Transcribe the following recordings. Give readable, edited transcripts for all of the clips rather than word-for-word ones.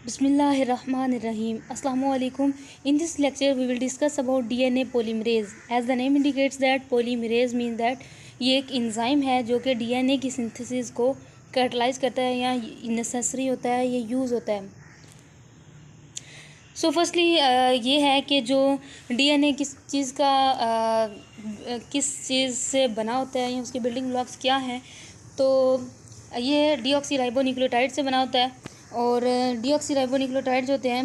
Bismillahirrahmanirrahim. Assalamualaikum. In this lecture, we will discuss about DNA polymerase. As the name indicates that polymerase means that ये एक enzyme है जो कि DNA की synthesis को catalyse करता है या नेसेसरी होता है, ये यूज़ होता है. सो फर्स्टली ये है कि जो DNA किस चीज़ से बना होता है या उसके बिल्डिंग ब्लॉक्स क्या हैं. तो ये डीऑक्सीराइबोन्यूक्लियोटाइड से बना होता है और डीऑक्सीराइबोन्यूक्लियोटाइड्स होते हैं,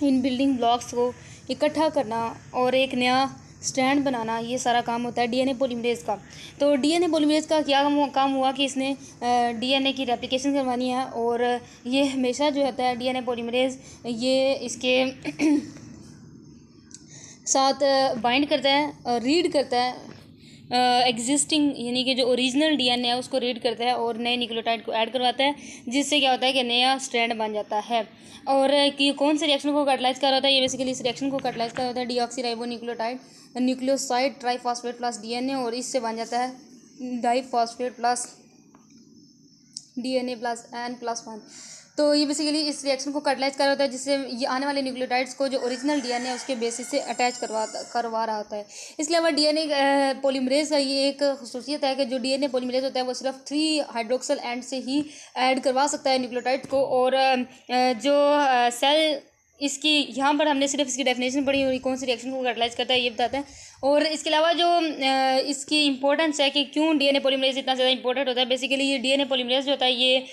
इन बिल्डिंग ब्लॉक्स को इकट्ठा करना और एक नया स्टैंड बनाना, ये सारा काम होता है डीएनए पॉलीमरेज का. तो डीएनए पॉलीमरेज का क्या काम हुआ कि इसने डीएनए की रेप्लिकेशन करवानी है और ये हमेशा जो होता है डीएनए पॉलीमरेज ये इसके साथ बाइंड करता है, रीड करता है एग्जिस्टिंग यानी कि जो ओरिजिनल डीएनए है उसको रीड करता है और नए न्यूक्लियोटाइड को ऐड करवाता है, जिससे क्या होता है कि नया स्ट्रैंड बन जाता है. और कि कौन से रिएक्शन को कैटलाइज कर रहा होता है, ये बेसिकली इस रिएक्शन को कैटलाइज कर रहा होता है deoxyribonucleotide nucleoside triphosphate plus DNA, और इससे बन जाता है diphosphate plus DNA plus N+1. तो ये बेसिकली इस रिएक्शन को कैटलाइज कर रहा होता है, जिससे ये आने वाले न्यूक्लियोटाइड्स को जो ओरिजिनल डीएनए है उसके बेसिस से अटैच करवा रहा होता है. इसके अलावा डीएनए पॉलीमरेज का ये एक खसूसियत है कि जो डीएनए पॉलीमरेज होता है वो सिर्फ 3 हाइड्रोक्सिल एंड से ही ऐड करवा सकता है न्यूक्लियोटाइड को. और जो सेल इसकी यहाँ पर हमने सिर्फ इसकी डेफिनेशन पढ़ी और कौन सी रिएक्शन को कैटलाइज करता है ये बताते हैं. और इसके अलावा जो इसकी इंपॉर्टेंस है कि क्यों डीएनए पॉलीमरेज इतना ज़्यादा इंपॉर्टेंट होता है, बेसिकली ये डीएनए पॉलीमरेज जो होता है ये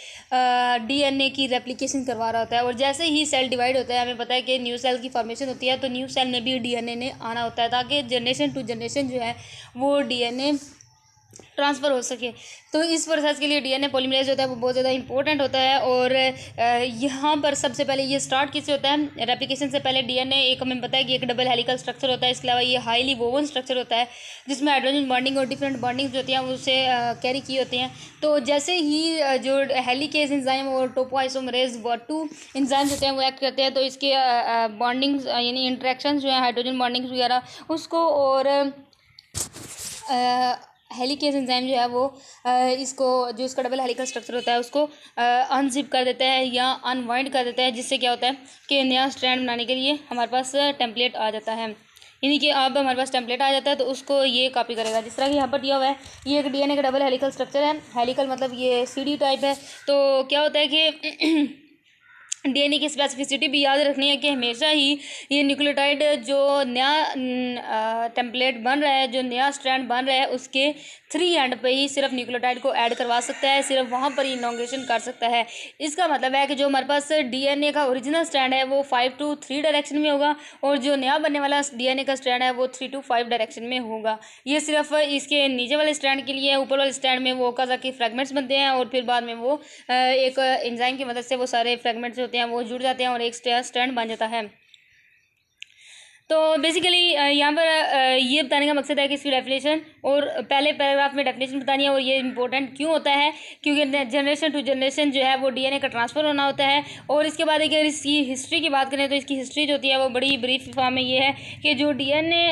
डीएनए की रेप्लिकेशन करवा रहा होता है. और जैसे ही सेल डिवाइड होता है, हमें पता है कि न्यू सेल की फॉर्मेशन होती है, तो न्यू सेल में भी डीएनए ने आना होता है ताकि जनरेशन टू जनरेशन जो है वो डीएनए ट्रांसफ़र हो सके. तो इस प्रोसेस के लिए डीएनए पॉलीमरेज होता है वो बहुत ज़्यादा इंपॉर्टेंट होता है. और यहाँ पर सबसे पहले ये स्टार्ट किससे होता है, रेप्लिकेशन से पहले डीएनए एक हमें पता है कि एक डबल हेलिकल स्ट्रक्चर होता है. इसके अलावा ये हाईली वोवन स्ट्रक्चर होता है जिसमें हाइड्रोजन बॉन्डिंग और डिफरेंट बॉन्डिंग्स जो होती हैं उसे कैरी की होती हैं. तो जैसे ही जो हेलिकेज एंजाइम और टोपोआइसोमरेज 2 एंजाइम्स होते हैं वो एक्ट करते हैं, तो इसके बॉन्डिंग्स यानी इंट्रैक्शन जो है हाइड्रोजन बॉन्डिंग्स वगैरह उसको और हेलिकेज एंजाइम जो है वो इसको जो इसका डबल हेलिकल स्ट्रक्चर होता है उसको अनजिप कर देता है या अनवाइंड कर देता है, जिससे क्या होता है कि नया स्ट्रैंड बनाने के लिए हमारे पास टेम्पलेट आ जाता है. यानी कि अब हमारे पास टेम्पलेट आ जाता है तो उसको ये कॉपी करेगा. जिस तरह कि यहाँ पर दिया हुआ है ये एक डीएनए का डबल हेलिकल स्ट्रक्चर है. हेलिकल मतलब ये सीडी टाइप है. तो क्या होता है कि डीएनए की स्पेसिफिसिटी भी याद रखनी है कि हमेशा ही ये न्यूक्लियोटाइड जो नया टेम्पलेट बन रहा है, जो नया स्ट्रैंड बन रहा है, उसके 3 एंड पे ही सिर्फ न्यूक्लियोटाइड को ऐड करवा सकता है, सिर्फ वहाँ पर ही इलॉन्गेशन कर सकता है. इसका मतलब है कि जो हमारे पास डीएनए का ओरिजिनल स्ट्रैंड है वो 5 to 3 डायरेक्शन में होगा और जो नया बनने वाला डीएनए का स्ट्रैंड है वो 3 to 5 डायरेक्शन में होगा. ये सिर्फ इसके नीचे वाले स्ट्रैंड के लिए, ऊपर वाले स्ट्रैंड में वो ओकाज़की फ्रेगमेंट्स बनते हैं और फिर बाद में वो एक एंजाइम की मदद से वो सारे फ्रेगमेंट्स होते हैं वो जुड़ जाते हैं और एक स्टैंड बन जाता है. तो बेसिकली यहाँ पर ये बताने का मकसद है कि इसकी डेफिनेशन और पहले पैराग्राफ में डेफिनेशन बतानी है. और ये इंपॉर्टेंट क्यों होता है, क्योंकि जनरेशन टू जनरेशन जो है वो डीएनए का ट्रांसफ़र होना होता है. और इसके बाद अगर इसकी हिस्ट्री की बात करें तो इसकी हिस्ट्री जो होती है वो बड़ी ब्रीफ फॉर्म में ये है कि जो डीएनए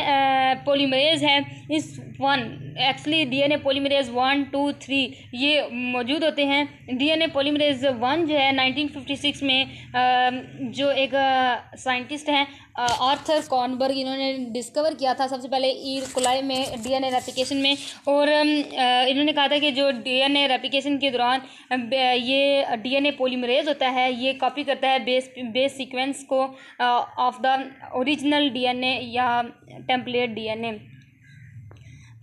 पॉलीमरेज है इस एक्चुअली डीएनए पॉलीमरेज 1, 2, 3 ये मौजूद होते हैं. डीएनए पॉलीमरेज 1 जो है 1956 में जो एक साइंटिस्ट हैं आर्थर कॉर्नबर्ग, इन्होंने डिस्कवर किया था सबसे पहले ई कोलाई में डीएनए रेप्लिकेशन में. और इन्होंने कहा था कि जो डीएनए रेप्लिकेशन के दौरान ये डीएनए पॉलीमरेज होता है ये कॉपी करता है बेस सीक्वेंस को ऑफ द ओरिजिनल डीएनए या टेम्पलेट डीएनए.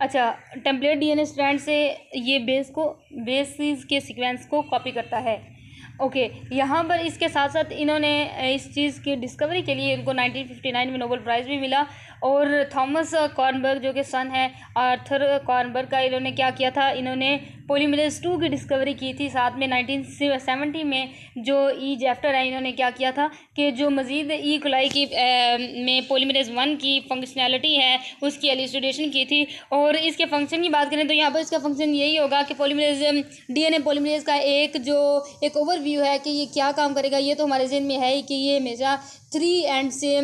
अच्छा, टेम्पलेट डीएनए स्ट्रैंड से ये बेसिस के सीक्वेंस को कॉपी करता है. ओके यहाँ पर इसके साथ साथ इन्होंने इस चीज़ की डिस्कवरी के लिए इनको 1959 में नोबेल प्राइज़ भी मिला. और थॉमस कॉर्नबर्ग जो कि सन है आर्थर कॉर्नबर्ग का, इन्होंने क्या किया था, इन्होंने पॉलीमरेज 2 की डिस्कवरी की थी. साथ में 1970 में जो ई जेफ्टर है इन्होंने क्या किया था कि जो मज़ीद ई कोलाई की में पॉलीमरेज 1 की फंक्शनैलिटी है उसकी एलिस्ट्रेशन की थी. और इसके फंक्शन की बात करें तो यहाँ पर इसका फंक्शन यही होगा कि पॉलीमरेज डीएनए पॉलीमरेज का एक ओवरव्यू है कि ये क्या काम करेगा. ये तो हमारे ज़हन में है ही कि ये हमेशा 3 एंड से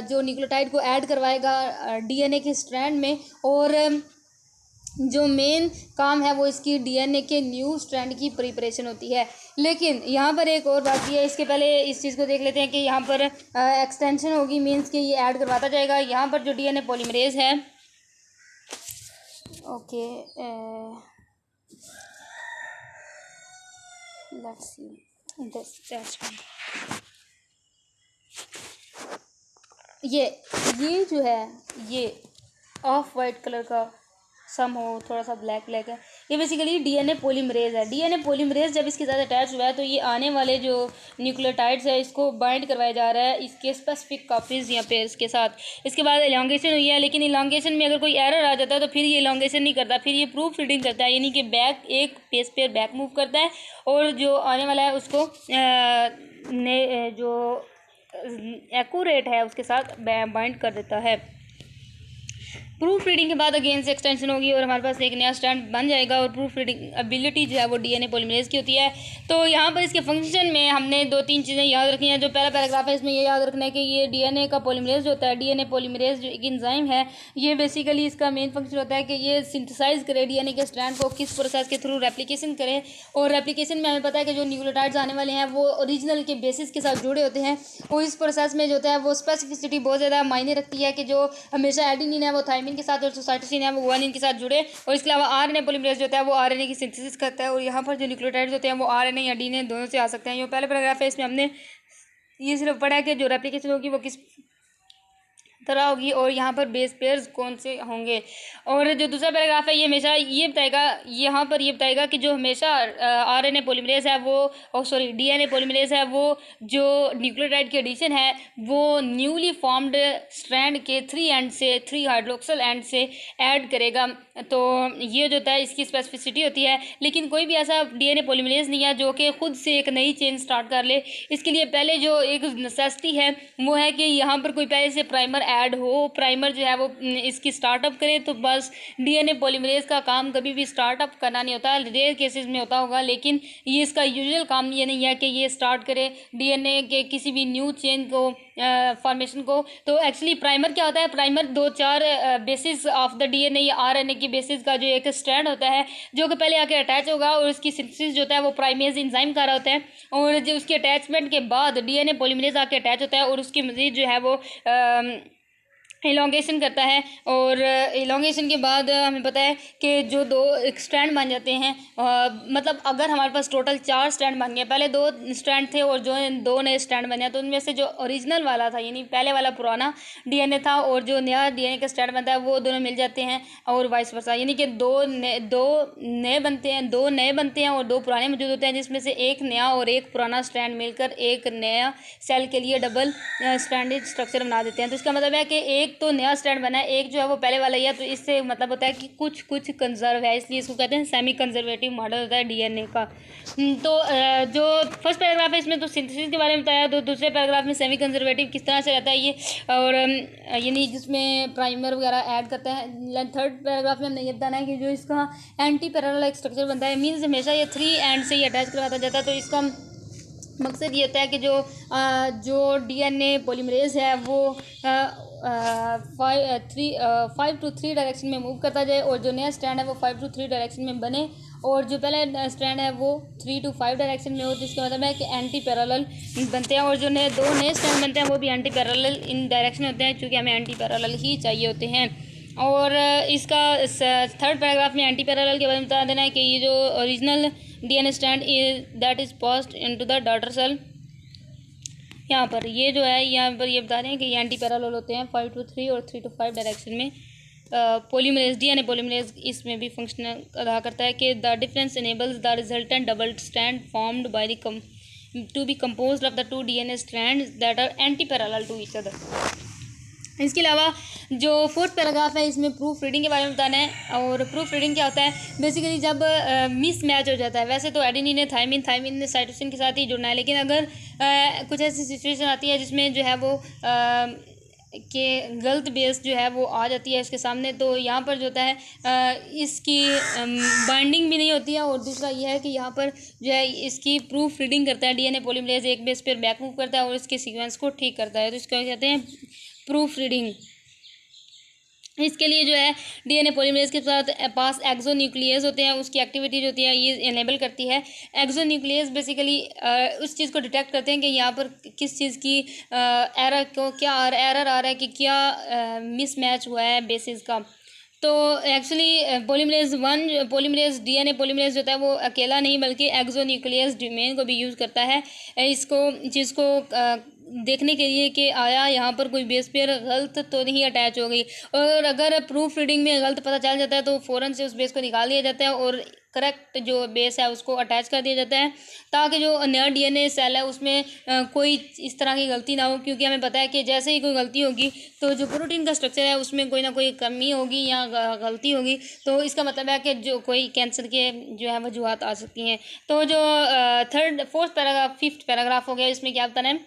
जो न्यूक्लियोटाइड को ऐड करवाएगा डीएनए के स्ट्रैंड में. और जो मेन काम है वो इसकी डीएनए के न्यू स्ट्रैंड की प्रिपरेशन होती है। लेकिन यहाँ पर एक और बात ये है, इसके पहले इस चीज़ को देख लेते हैं कि यहाँ पर एक्सटेंशन होगी, मीन्स कि ये ऐड करवाता जाएगा। यहाँ पर जो डीएनए पॉलीमरेज है, ओके लेट्स सी दिस, ये जो है ये ऑफ वाइट कलर का सम हो, थोड़ा सा ब्लैक ब्लैक है, ये बेसिकली डीएनए पॉलीमरेज है। डीएनए पॉलीमरेज जब इसके साथ अटैच हुआ है तो ये आने वाले जो न्यूक्लियोटाइड्स है इसको बाइंड करवाया जा रहा है इसके स्पेसिफिक कॉपीज़ या पेयर्स के साथ। इसके बाद एलोंगेशन हुई है, लेकिन एलोंगेशन में अगर कोई एरर आ जाता है तो फिर ये एलोंगेशन नहीं करता, फिर ये प्रूफ रीडिंग करता है, यानी कि बैक एक बेस पेयर बैक मूव करता है और जो आने वाला है उसको जो एक्यूरेट है उसके साथ बाइंड कर देता है। प्रूफ रीडिंग के बाद अगेन से एक्सटेंशन होगी और हमारे पास एक नया स्टैंड बन जाएगा और प्रूफ रीडिंग एबिलिटी जो है वो डीएनए पॉलीमरेज की होती है। तो यहाँ पर इसके फंक्शन में हमने 2-3 चीज़ें याद रखी हैं। जो पहला पैराग्राफ है इसमें ये याद रखना है कि ये डीएनए का पॉलीमरेज होता है, डीएनए पॉलीमरेज जो एक एंजाइम है, ये बेसिकली इसका मेन फंक्शन होता है कि ये सिंथेसाइज करे डीएनए के स्ट्रैंड को, किस प्रोसेस के थ्रू रेप्लिकेशन करे। और रेप्लिकेशन में हमें पता है कि जो न्यूक्लियोटाइड्स आने वाले हैं वो ओरिजिनल के बेसिस के साथ जुड़े होते हैं और इस प्रोसेस में जो होता है वो स्पेसिफिसिटी बहुत ज़्यादा मायने रखती है कि जो हमेशा एडेनिन है वो थायमिन के साथ और साइटोसिन है वो गुआनिन के साथ जुड़े। और इसके अलावा आरएनए पॉलीमरेज जो होता है वो आरएनए की सिंथेसिस करता है और यहाँ पर जो न्यूक्लियोटाइड्स होते हैं वो आरएनए या डीएनए दोनों से आ सकते हैं। ये पहले पैराग्राफ है, इसमें हमने ये सिर्फ पढ़ा है कि जो रेप्लिकेशन होगी वो किस तरह होगी और यहाँ पर बेस पेयर्स कौन से होंगे। और जो दूसरा पैराग्राफ है ये हमेशा ये बताएगा, यहाँ पर ये बताएगा कि जो हमेशा आरएनए पॉलीमरेज है वो डीएनए पॉलीमरेज है वो जो न्यूक्लियोटाइड की एडिशन है वो न्यूली फॉर्म्ड स्ट्रैंड के 3 एंड से 3 हाइड्रोक्सिल एंड से ऐड करेगा। तो ये जो होता है इसकी स्पेसिफिसिटी होती है। लेकिन कोई भी ऐसा डीएनए पॉलीमरेज नहीं है जो कि खुद से एक नई चेन स्टार्ट कर ले। इसके लिए पहले जो एक नेसेसिटी है वो है कि यहाँ पर कोई पहले से प्राइमर ऐड हो, प्राइमर जो है वो इसकी स्टार्टअप करे। तो बस डीएनए पॉलीमरेज का काम कभी भी स्टार्टअप करना नहीं होता, रेयर केसेस में होता होगा, लेकिन ये इसका यूजुअल काम ये नहीं है कि ये स्टार्ट करे डीएनए के किसी भी न्यू चेन को फॉर्मेशन को। तो एक्चुअली प्राइमर क्या होता है, primer 2-4 basis of the DNA या आरएनए की बेसिस का जो एक स्ट्रैंड होता है जो कि पहले आके अटैच होगा और उसकी सिंथेसिस जो होता है वो प्राइमेज एंजाइम कर रहा होता है और जो उसके अटैचमेंट के बाद डीएनए पॉलीमरेज आके अटैच होता है और उसकी मज़ीद जो है वो एलोंगेशन करता है। और एलोंगेशन के बाद हमें पता है कि जो 2 स्ट्रैंड बन जाते हैं, मतलब अगर हमारे पास टोटल 4 स्ट्रैंड बन गए, पहले 2 स्ट्रैंड थे और जो 2 नए स्ट्रैंड बने तो उनमें से जो ओरिजिनल वाला था यानी पहले वाला पुराना डीएनए था और जो नया डीएनए का स्ट्रैंड बनता है वो दोनों मिल जाते हैं और वाइस वर्सा, यानी कि 2 नए बनते हैं, 2 नए बनते हैं और 2 पुराने मौजूद होते हैं, जिसमें से एक नया और एक पुराना स्ट्रैंड मिलकर एक नया सेल के लिए डबल स्ट्रैंडेड स्ट्रक्चर बना देते हैं। तो इसका मतलब है कि एक तो नया स्टैंड बना है, एक जो है वो पहले वाला ही है। तो इससे मतलब होता है कि कुछ कंजर्व है, इसलिए इसको कहते हैं सेमी कंजर्वेटिव मॉडल होता है डीएनए का। तो जो फर्स्ट पैराग्राफ है इसमें तो सिंथेसिस के बारे में बताया, तो दूसरे पैराग्राफ में सेमी कंजर्वेटिव किस तरह से रहता है ये, और यानी जिसमें प्राइमर वगैरह ऐड करता है। थर्ड पैराग्राफ में हमने ये बताना है कि जो इसका एंटी पैरेलल एक स्ट्रक्चर बनता है, मीन्स हमेशा ये 3 एंड से ही अटैच करवाता जाता है। तो इसका मकसद ये होता है कि जो डीएनए पॉलीमरेज है वो 5 to 3 डायरेक्शन में मूव करता जाए और जो नया स्टैंड है वो 5 to 3 डायरेक्शन में बने और जो पहला स्टैंड है वो 3 to 5 डायरेक्शन में हो। जिसका मतलब है कि एंटी पैरेलल बनते हैं और जो 2 नए स्टैंड बनते हैं वो भी एंटी पैरेलल इन डायरेक्शन होते हैं, क्योंकि हमें एंटी पैरेलल ही चाहिए होते हैं। और इसका थर्ड पैराग्राफ में एंटी पैरेलल के बारे में बता देना है कि ये जो original DNA strand that is passed into the daughter cell, यहाँ पर ये जो है यहाँ पर ये बता रहे हैं कि ये एंटी पैरेलल होते हैं 5 to 3 और 3 to 5 डायरेक्शन में। पॉलीमरेज डीएनए पॉलीमरेज इसमें भी फंक्शन अदा करता है कि the difference enables the resultant double strand formed by the to be composed of the 2 DNA strands that are antiparallel to each other. इसके अलावा जो फोर्थ पैराग्राफ है इसमें प्रूफ रीडिंग के बारे में बताना है। और प्रूफ रीडिंग क्या होता है, बेसिकली जब मिस मैच हो जाता है, वैसे तो एडेनिन ने थायमिन ने साइटोसिन के साथ ही जुड़ना है, लेकिन अगर कुछ ऐसी सिचुएशन आती है जिसमें जो है वो कि गलत बेस जो है वो आ जाती है इसके सामने, तो यहाँ पर जो होता है इसकी बाइंडिंग भी नहीं होती है। और दूसरा ये है कि यहाँ पर जो है इसकी प्रूफ रीडिंग करता है डीएनए पॉलीमरेज, एक बेस पर बैक मूव करता है और इसके सीक्वेंस को ठीक करता है, तो इसको कहते हैं प्रूफ रीडिंग। इसके लिए जो है डीएनए पॉलीमरेज के साथ पास एक्सोन्यूक्लियस होते हैं, उसकी एक्टिविटी जो होती है ये इनेबल करती है। एक्सोन्यूक्लियस बेसिकली उस चीज़ को डिटेक्ट करते हैं कि यहाँ पर किस चीज़ की एरर को क्या एरर आ रहा है कि क्या मिसमैच हुआ है बेसिस का। तो एक्चुअली पॉलीमरेज डीएनए पॉलीमरेज जो होता है वो अकेला नहीं बल्कि एक्सोन्यूक्लियस डोमेन को भी यूज़ करता है इसको चीज़ को देखने के लिए कि आया यहाँ पर कोई बेस पेयर गलत तो नहीं अटैच हो गई, और अगर प्रूफ रीडिंग में गलत पता चल जाता है तो फ़ौरन से उस बेस को निकाल दिया जाता है और करेक्ट जो बेस है उसको अटैच कर दिया जाता है, ताकि जो नया डीएनए सेल है उसमें कोई इस तरह की गलती ना हो। क्योंकि हमें पता है कि जैसे ही कोई गलती होगी तो जो प्रोटीन का स्ट्रक्चर है उसमें कोई ना कोई कमी होगी या गलती होगी, तो इसका मतलब है कि जो कोई कैंसर के जो है वजूहत आ सकती हैं। तो जो फोर्थ पैराग्राफ फिफ्थ पैराग्राफ हो गया, इसमें क्या बताना है,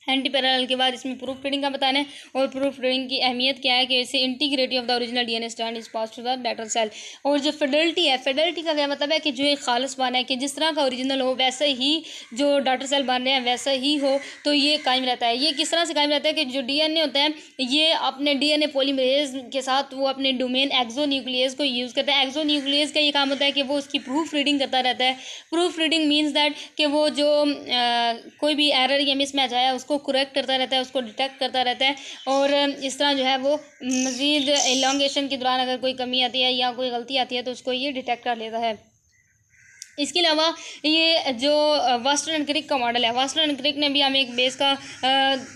एंटी पैरेलल के बाद इसमें प्रूफ रीडिंग का बताना है। और प्रूफ रीडिंग की अहमियत क्या है कि इसे integrity of the original DNA strand is pass to the daughter cell. और जो फिडेलिटी है, फिडेलिटी का क्या मतलब है कि जो एक खालिस बना है कि जिस तरह का ओरिजिनल हो वैसे ही जो डॉटर सेल बन रहे हैं वैसा ही हो, तो ये कायम रहता है। ये किस तरह से कायम रहता है कि जो डीएनए होता है ये अपने डीएनए पॉलीमरेज के साथ वो अपने डोमेन एक्सोन्यूक्लियस को यूज़ करता है। एक्सोन्यूक्लियस का ये काम होता है कि वो उसकी प्रूफ रीडिंग करता रहता है। प्रूफ रीडिंग मीन्स दैट कि वो जो कोई भी एरर या मिसमैच आया उसको करेक्ट करता रहता है, उसको डिटेक्ट करता रहता है। और इस तरह जो है वो मज़ीद एलोंगेशन के दौरान अगर कोई कमी आती है या कोई गलती आती है तो उसको ये डिटेक्ट कर लेता है। इसके अलावा ये जो वास्टन एंड क्रिक का मॉडल है, वास्टन एंड क्रिक ने भी हमें एक बेस का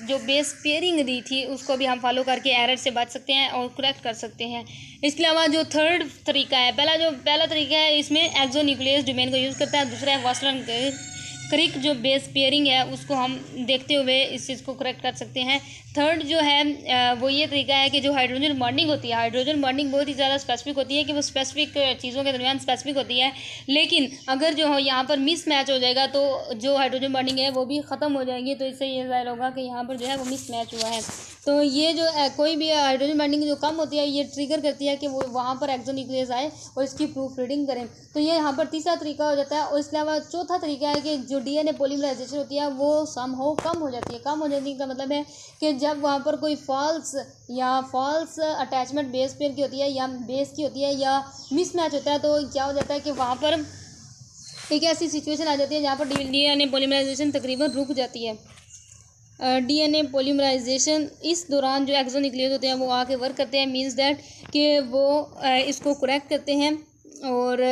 जो बेस पेयरिंग दी थी उसको भी हम फॉलो करके एरर से बच सकते हैं और करेक्ट कर सकते हैं। इसके अलावा जो थर्ड तरीका है, पहला तरीका है इसमें एक्सोन्यूक्लियस डोमेन को यूज़ करता है। दूसरा है वास्टन एंड क्रिक जो बेस पेयरिंग है उसको हम देखते हुए इस चीज़ को करेक्ट कर सकते हैं। थर्ड जो है वो ये तरीका है कि जो हाइड्रोजन बॉन्डिंग होती है, हाइड्रोजन बॉन्डिंग बहुत ही ज़्यादा स्पेसिफिक होती है कि वो स्पेसिफिक चीज़ों के दरमियान स्पेसिफिक होती है, लेकिन अगर जो हो यहाँ पर मिस मैच हो जाएगा तो जो हाइड्रोजन बॉन्डिंग है वो भी ख़त्म हो जाएगी। तो इससे ये ज़ाहिर होगा कि यहाँ पर जो है वो मिस मैच हुआ है। तो ये जो कोई भी हाइड्रोजन बॉन्डिंग जो कम होती है ये ट्रिगर करती है कि वो वहाँ पर एक्सोन्यूक्लियस आए और इसकी प्रूफ रीडिंग करें। तो ये यहाँ पर तीसरा तरीका हो जाता है। और इसके अलावा चौथा तरीका है कि जो डीएनए पॉलीमराइजेशन होती है वो कम हो जाती है। कम हो जाने का मतलब है कि जब वहाँ पर कोई फॉल्स अटैचमेंट बेस पेयर की होती है या बेस की होती है या मिसमैच होता है, तो क्या हो जाता है कि वहाँ पर एक ऐसी सिचुएशन आ जाती है जहाँ पर डीएनए पॉलीमराइजेशन तकरीबन रुक जाती है। डीएनए पॉलीमराइजेशन इस दौरान जो एक्सोन्यूक्लियस होते हैं वो आके वर्क करते हैं, मींस दैट कि वो इसको करेक्ट करते हैं। और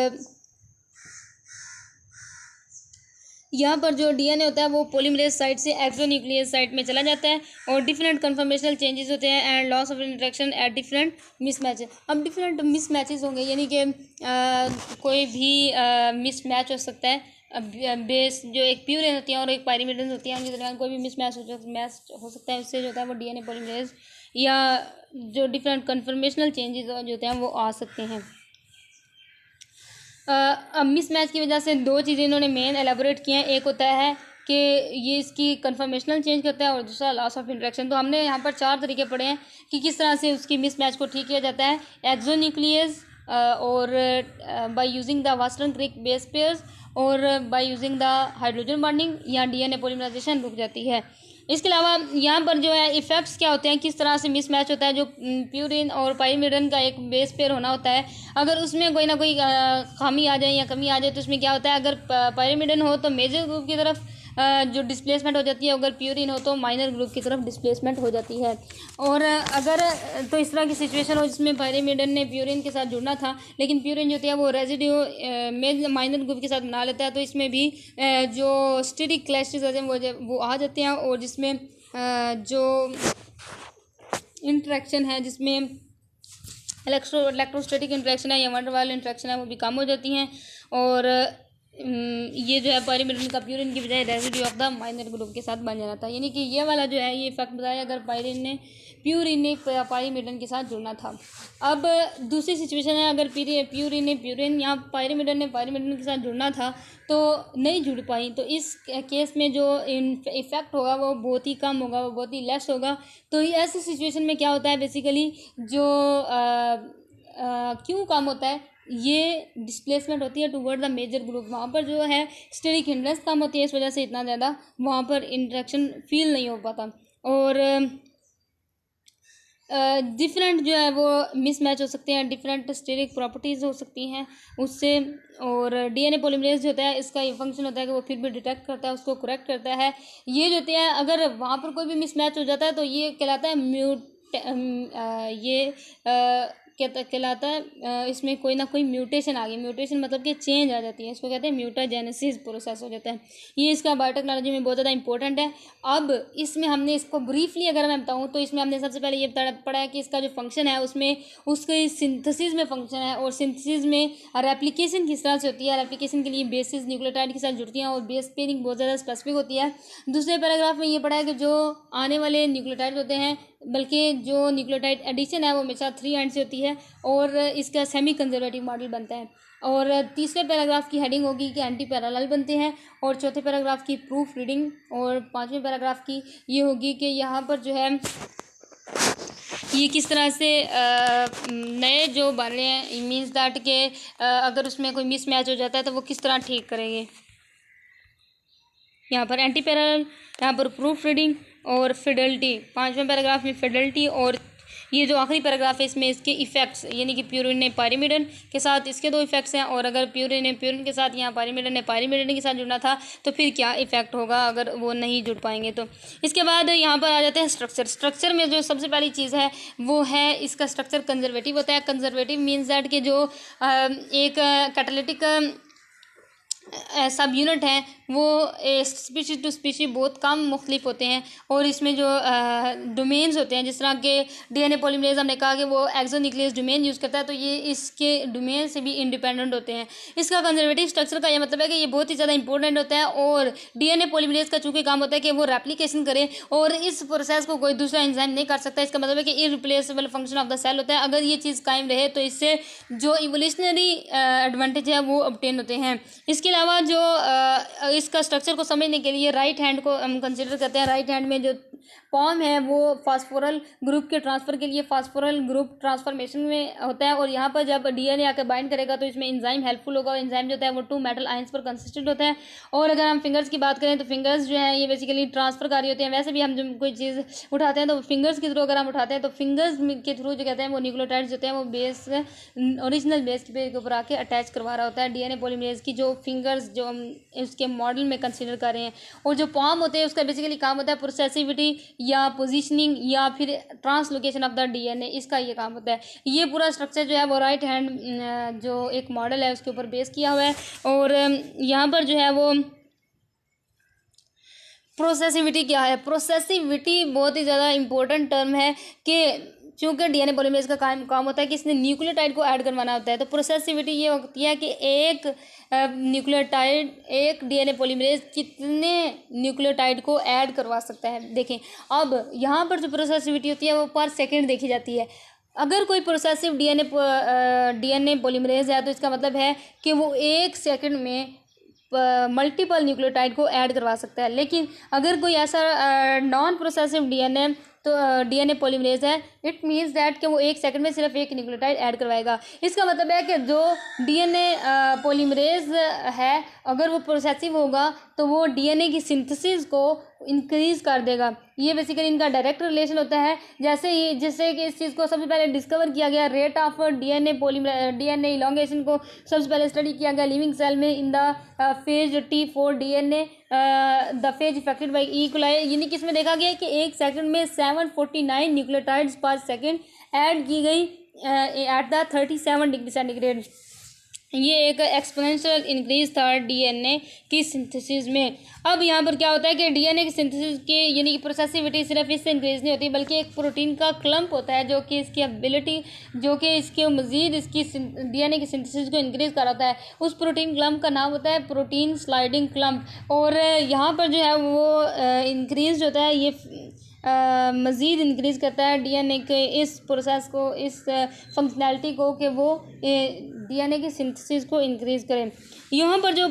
यहाँ पर जो डीएनए होता है वो पॉलीमरेज साइट से एक्सोन्यूक्लियस साइट में चला जाता है और डिफरेंट कन्फर्मेशनल चेंजेस होते हैं and loss of interaction at different mismatch. अब डिफरेंट मिसमैचेस होंगे यानी कि कोई भी मिसमैच हो सकता है। बेस जो एक प्यूरिन होती है और एक पायरीमिडीन होती है उनके दरमियान कोई भी मिसमैच हो सकता है, उससे जो होता है वो डीएनए पॉलीमरेज या जो डिफरेंट कन्फर्मेशनल चेंजेस जो होते हैं वो आ सकते हैं। अब मिसमैच की वजह से दो चीज़ें इन्होंने मेन एलेबोरेट किए हैं। एक होता है कि ये इसकी कन्फर्मेशनल चेंज करता है और दूसरा लॉस ऑफ इंटरेक्शन। तो हमने यहाँ पर 4 तरीके पढ़े हैं कि किस तरह से उसकी मिसमैच को ठीक किया जाता है। एक्सोन्यूक्लियस और बाय यूजिंग द वास्टन क्रिक बेस पेयर्स और by using the hydrogen bonding या डीएनए पॉलीमराइजेशन रुक जाती है। इसके अलावा यहाँ पर जो है इफ़ेक्ट्स क्या होते हैं, किस तरह से मिसमैच होता है। जो प्यूरिन और पाइरीमिडीन का एक बेस पेयर होना होता है, अगर उसमें कोई ना कोई खामी आ जाए या कमी आ जाए तो उसमें क्या होता है, अगर पाइरीमिडीन हो तो मेजर ग्रुप की तरफ जो डिस्प्लेसमेंट हो जाती है, अगर प्यूरिन हो तो माइनर ग्रुप की तरफ डिस्प्लेसमेंट हो जाती है। और अगर तो इस तरह की सिचुएशन हो जिसमें पाइरीमिडीन ने प्यूरिन के साथ जुड़ना था लेकिन प्यूरिन जो होती है वो रेजिड्यू माइनर ग्रुप के साथ बना लेता है, तो इसमें भी जो स्टेरिक क्लैशेस होते हैं वो आ जाते हैं और जिसमें जो इंट्रैक्शन है जिसमें इलेक्ट्रोस्टैटिक इंट्रैक्शन है या वन वाल इंट्रैक्शन है वो भी कम हो जाती हैं। और ये जो है पायरीमिडीन का प्यूरिन की बजाय residue of the minor group के साथ बन जाना था। यानी कि ये वाला जो है ये इफेक्ट बताया अगर प्यूरिन ने पायरीमिडीन के साथ जुड़ना था। अब दूसरी सिचुएशन है, अगर प्यूरिन यहाँ पायरीमिडीन ने पायरीमिडीन के साथ जुड़ना था तो नहीं जुड़ पाई, तो इस केस में जो इफेक्ट होगा वो बहुत ही कम होगा, वो बहुत ही लेस होगा। तो ऐसी सिचुएशन में क्या होता है, बेसिकली जो क्यों कम होता है, ये डिस्प्लेसमेंट होती है टूवर्ड द मेजर ग्रुप। वहाँ पर जो है स्टेरिक हिंड्रेंस कम होती है, इस वजह से इतना ज़्यादा वहाँ पर इंटरेक्शन फील नहीं हो पाता। और डिफरेंट जो है वो मिसमैच हो सकते हैं, डिफरेंट स्टेरिक प्रॉपर्टीज़ हो सकती हैं उससे। और डीएनए पॉलीमरेज जो होता है इसका ये फंक्शन होता है कि वो फिर भी डिटेक्ट करता है, उसको करेक्ट करता है। ये जो होते हैं अगर वहाँ पर कोई भी मिसमैच हो जाता है तो ये कहलाता है कहलाता है इसमें कोई ना कोई म्यूटेशन आ गई। म्यूटेशन मतलब कि चेंज आ जाती है, इसको कहते हैं म्यूटाजेनेसिस प्रोसेस हो जाता है। ये इसका बायोटेक्नोलॉजी में बहुत ज़्यादा इंपॉर्टेंट है। अब इसमें हमने इसको ब्रीफली अगर मैं बताऊँ तो इसमें हमने सबसे पहले ये पढ़ा है कि इसका जो फंक्शन है उसमें उसके सिंथेसिस में फंक्शन है, और सिंथेसिस में रेप्लिकेशन किस तरह से होती है। रेप्लिकेशन के लिए बेसिस न्यूक्लियोटाइड के साथ जुड़ती हैं और बेस पेयरिंग बहुत ज़्यादा स्पेसिफिक होती है। दूसरे पैराग्राफ में ये पढ़ा है कि जो आने वाले न्यूक्लियोटाइड होते हैं, बल्कि जो न्यूक्लियोटाइड एडिशन है वो हमेशा 3 एंड से होती है और इसका सेमी कंजर्वेटिव मॉडल बनता है। और तीसरे पैराग्राफ की हेडिंग होगी कि एंटी पैरेलल बनते हैं, और चौथे पैराग्राफ की प्रूफ रीडिंग, और पांचवें पैराग्राफ की ये होगी कि यहाँ पर जो है ये किस तरह से नए जो बन रहे हैं मीन्स दैट के अगर उसमें कोई मिसमैच हो जाता है तो वो किस तरह ठीक करेंगे। यहाँ पर एंटी पैरेलल, यहाँ पर प्रूफ रीडिंग और फिडेलिटी। पांचवें पैराग्राफ में फिडेलिटी, और ये जो आखिरी पैराग्राफ है इसमें इसके इफेक्ट्स, यानी कि प्यूरिन ने पायरीमिडन के साथ इसके 2 इफेक्ट्स हैं, और अगर प्यूरिन के साथ यहाँ पायरीमिडन के साथ जुड़ना था तो फिर क्या इफेक्ट होगा अगर वो नहीं जुड़ पाएंगे। तो इसके बाद यहाँ पर आ जाते हैं स्ट्रक्चर में जो सबसे पहली चीज़ है वो है इसका स्ट्रक्चर कंजर्वेटिव होता है। कंजर्वेटिव मीन्स दैट के जो एक कैटालिटिक सब यूनिट हैं वो स्पीशीज टू स्पीशीज बहुत कम मुख्तलिफ होते हैं, और इसमें जो डोमेन्स होते हैं, जिस तरह के डीएनए पॉलीमरेज हमने कहा कि वो एक्सोन्यूक्लियस डोमेन यूज़ करता है, तो ये इसके डोमेन से भी इंडिपेंडेंट होते हैं। इसका कंजर्वेटिव स्ट्रक्चर का ये मतलब है कि ये बहुत ही ज़्यादा इंपॉर्टेंट होता है, और डीएनए पॉलीमरेज का चूँकि काम होता है कि वो रेप्लिकेशन करे, और इस प्रोसेस को कोई दूसरा एंजाइम नहीं कर सकता। इसका मतलब है कि irreplaceable function of the cell होता है। अगर ये चीज़ कायम रहे तो इससे जो इवोल्यूशनरी एडवांटेज है वो ऑब्टेन होते हैं। इसके अलावा जो इसका स्ट्रक्चर को समझने के लिए राइट हैंड को हम कंसिडर करते हैं। राइट हैंड में जो पॉम है वो फास्फोरल ग्रुप के ट्रांसफ़र के लिए फास्फोरल ग्रुप ट्रांसफॉर्मेशन में होता है, और यहाँ पर जब डीएनए आकर बाइंड करेगा तो इसमें एंजाइम हेल्पफुल होगा। एंजाइम जो होता है वो 2 मेटल आयंस पर कंसिस्टेंट होता है। और अगर हम फिंगर्स की बात करें तो फिंगर्स जो है ये बेसिकली ट्रांसफरकारी होते हैं। वैसे भी हम जब कोई चीज़ उठाते हैं तो फिंगर्स के थ्रू अगर हम उठाते हैं तो फिंगर्स के थ्रू जो कहते हैं वो न्यूक्लियोटाइड्स होते हैं वो बेस ओरिजिनल बेस के ऊपर आके अटैच करवा रहा होता है। डीएनए पॉलीमरेज की जो फिंगर्स जो हम इसके मॉडल में कंसिडर कर रहे हैं, और जो पॉम होते हैं उसका बेसिकली काम होता है प्रोसेसिविटी या पोजीशनिंग या फिर ट्रांसलोकेशन ऑफ द डीएनए, इसका ये काम होता है। ये पूरा स्ट्रक्चर जो है वो राइट हैंड जो एक मॉडल है उसके ऊपर बेस किया हुआ है। और यहाँ पर जो है वो प्रोसेसिविटी क्या है। प्रोसेसिविटी बहुत ही ज़्यादा इंपॉर्टेंट टर्म है कि चूँकि डीएनए पॉलीमरेज का काम होता है कि इसने न्यूक्लियोटाइड को ऐड करवाना होता है, तो प्रोसेसिविटी ये होती है कि एक न्यूक्लियोटाइड एक डीएनए पॉलीमरेज कितने न्यूक्लियोटाइड को ऐड करवा सकता है। देखें अब यहाँ पर जो प्रोसेसिविटी होती है वो पर सेकंड देखी जाती है। अगर कोई प्रोसेसिव डीएनए पॉलीमरेज है तो इसका मतलब है कि वो 1 सेकंड में मल्टीपल न्यूक्लियोटाइड को ऐड करवा सकता है। लेकिन अगर कोई ऐसा नॉन प्रोसेसिव डीएनए पॉलीमरेज है, इट मीन्स दैट कि वो 1 सेकंड में सिर्फ 1 न्यूक्लियोटाइड ऐड करवाएगा। इसका मतलब है कि जो डीएनए पॉलीमरेज है अगर वो प्रोसेसिव होगा तो वो डीएनए की सिंथेसिस को इंक्रीज कर देगा। ये बेसिकली इनका डायरेक्ट रिलेशन होता है। जिससे कि इस चीज़ को सबसे पहले डिस्कवर किया गया, रेट ऑफ डीएनए इलॉन्गेशन को सबसे पहले स्टडी किया गया लिविंग सेल में in the phase T4 DNA the phase affected by E coli, यानी कि इसमें देखा गया कि 1 सेकंड में 749 न्यूक्लियोटाइड्स पर सेकंड ऐड की गई एट द 37 डिग्री सेंटीग्रेड। ये एक एक्सपोनेंशियल इंक्रीज था डीएनए की सिंथेसिस में। अब यहाँ पर क्या होता है कि डीएनए की सिंथेसिस की यानी कि प्रोसेसिविटी सिर्फ इससे इंक्रीज नहीं होती, बल्कि एक प्रोटीन का क्लम्प होता है जो कि इसकी एबिलिटी जो कि इसके मज़ीद इसकी डीएनए की सिंथेसिस को इंक्रीज कराता है। उस प्रोटीन क्लम्प का नाम होता है प्रोटीन स्लाइडिंग क्लम्प। और यहाँ पर जो है वो इंक्रीज होता है, ये मज़ीद इंक्रीज़ करता है डीएनए के इस प्रोसेस को, इस फंक्शनैलिटी को कि वो डीएनए की सिंथेसिस को इंक्रीज़ करें। यहाँ पर जो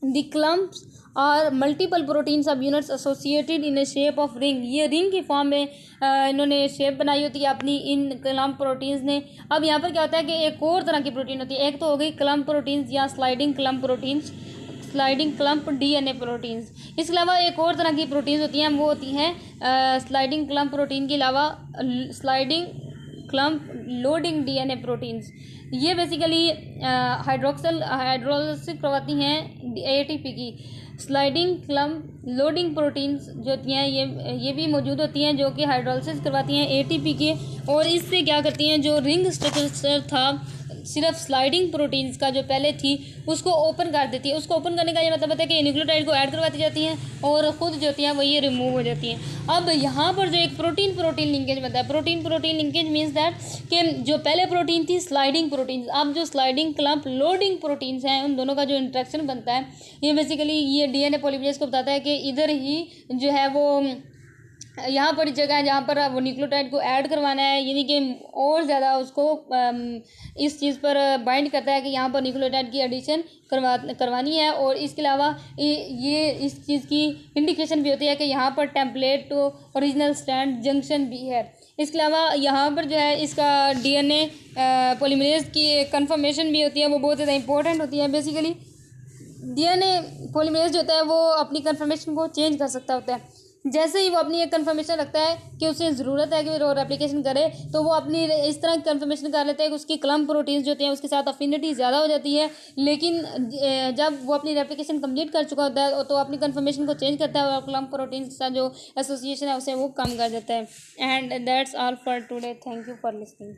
द क्लम्प्स और मल्टीपल प्रोटीन सब units associated in A shape of ring, ये रिंग की फॉर्म में इन्होंने शेप बनाई होती है अपनी इन क्लम्प प्रोटीन्स ने। अब यहाँ पर क्या होता है कि एक और तरह की प्रोटीन होती है, एक तो हो गई क्लम्प प्रोटीन्स या sliding clump proteins, sliding clump DNA proteins. इसके अलावा एक और तरह की प्रोटीन्स होती हैं, वो होती हैं स्लाइडिंग क्लम्प प्रोटीन के अलावा sliding clump loading DNA proteins. ये बेसिकली हाइड्रोलिसिस करवाती हैं एटीपी की। स्लाइडिंग क्लम्प लोडिंग प्रोटीन्स जो होती हैं ये भी मौजूद होती हैं, जो कि हाइड्रोलिसिस करवाती हैं एटीपी के, और इससे क्या करती हैं, जो रिंग स्ट्रक्चर था सिर्फ स्लाइडिंग प्रोटीन्स का जो पहले थी उसको ओपन कर देती है। उसको ओपन करने का ये मतलब होता है कि न्यूक्लियोटाइड को ऐड करवाती जाती हैं और ख़ुद जो होती हैं वो ये रिमूव हो जाती हैं। अब यहाँ पर जो एक प्रोटीन प्रोटीन लिंकेज बनता है, protein protein linkage means that कि जो पहले प्रोटीन थी स्लाइडिंग प्रोटीन्स, अब जो स्लाइडिंग क्लम्प लोडिंग प्रोटीन्स हैं उन दोनों का जो इंट्रैक्शन बनता है ये बेसिकली ये डीएनए पॉलीमरेज को बताता है कि इधर ही जो है वो यहाँ पर जगह है जहाँ पर वो न्यूक्लियोटाइड को ऐड करवाना है, यानी कि और ज़्यादा उसको इस चीज़ पर बाइंड करता है कि यहाँ पर न्यूक्लियोटाइड की एडिशन करवानी है। और इसके अलावा ये इस चीज़ की इंडिकेशन भी होती है कि यहाँ पर टेम्पलेट तो ओरिजिनल स्ट्रैंड जंक्शन भी है। इसके अलावा यहाँ पर जो है इसका डीएनए पॉलीमरेज की कंफर्मेशन भी होती है, वो बहुत ज़्यादा इंपॉर्टेंट होती है। बेसिकली डीएनए पॉलीमरेज जो होता है वो अपनी कंफर्मेशन को चेंज कर सकता होता है। जैसे ही वो अपनी एक कंफर्मेशन रखता है कि उसे ज़रूरत है कि वो रेप्लिकेशन करे, तो वो अपनी इस तरह की कंफर्मेशन कर लेता है कि उसकी क्लम्प प्रोटीन्स जो होते हैं उसके साथ अफिनिटी ज़्यादा हो जाती है। लेकिन जब वो अपनी रेप्लिकेशन कंप्लीट कर चुका होता है तो अपनी कंफर्मेशन को चेंज करता है और क्लम्प प्रोटीन्स के साथ जो एसोसिएशन है उसे वो कम कर देता है। And that's all for today. Thank you for listening.